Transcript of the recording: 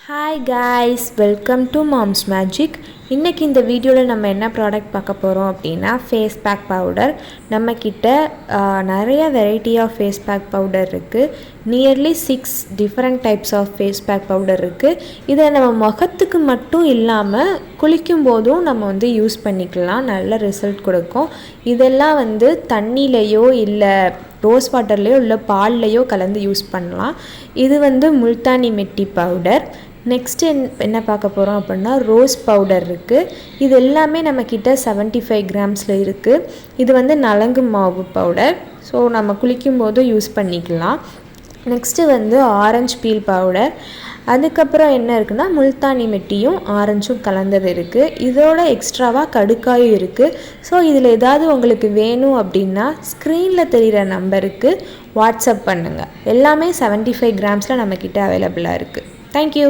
Hi guys, welcome to moms magic. இன்றைக்கி இந்த வீடியோவில் நம்ம என்ன ப்ராடக்ட் பார்க்க போகிறோம் அப்படின்னா ஃபேஸ் பேக் பவுடர். நம்மக்கிட்ட நிறைய variety of face pack powder இருக்குது. Nearly 6 different types of face pack powder இருக்குது. இதை நம்ம முகத்துக்கு மட்டும் இல்லாமல் குளிக்கும் போதும் நம்ம யூஸ் பண்ணிக்கலாம். நல்ல ரிசல்ட் கொடுக்கும். இதெல்லாம் தண்ணியிலையோ இல்லை ரோஸ் வாட்டர்லேயோ இல்லை பால்லையோ கலந்து யூஸ் பண்ணலாம். இது முல்தானி மெட்டி பவுடர். நெக்ஸ்ட்டு என்ன பார்க்க போகிறோம் அப்படின்னா ரோஸ் பவுடர் இருக்குது. இது எல்லாமே நம்மக்கிட்ட 75 கிராம்ஸில் இருக்குது. இது நலங்கு மாவு பவுடர். ஸோ நம்ம குளிக்கும் போது யூஸ் பண்ணிக்கலாம். Next orange feel powder. அதுக்கப்புறம் என்ன இருக்குன்னா முல்தானி மெட்டியும் ஆரஞ்சும் கலந்தது இருக்குது. இதோட எக்ஸ்ட்ராவாக கடுக்காயும் இருக்குது. ஸோ இதில் ஏதாவது உங்களுக்கு வேணும் அப்படின்னா ஸ்க்ரீனில் தெரிகிற நம்பருக்கு வாட்ஸ்அப் பண்ணுங்கள். எல்லாமே 75 கிராம்ஸில் நம்மக்கிட்ட அவைலபிளாக இருக்குது. தேங்க்யூ.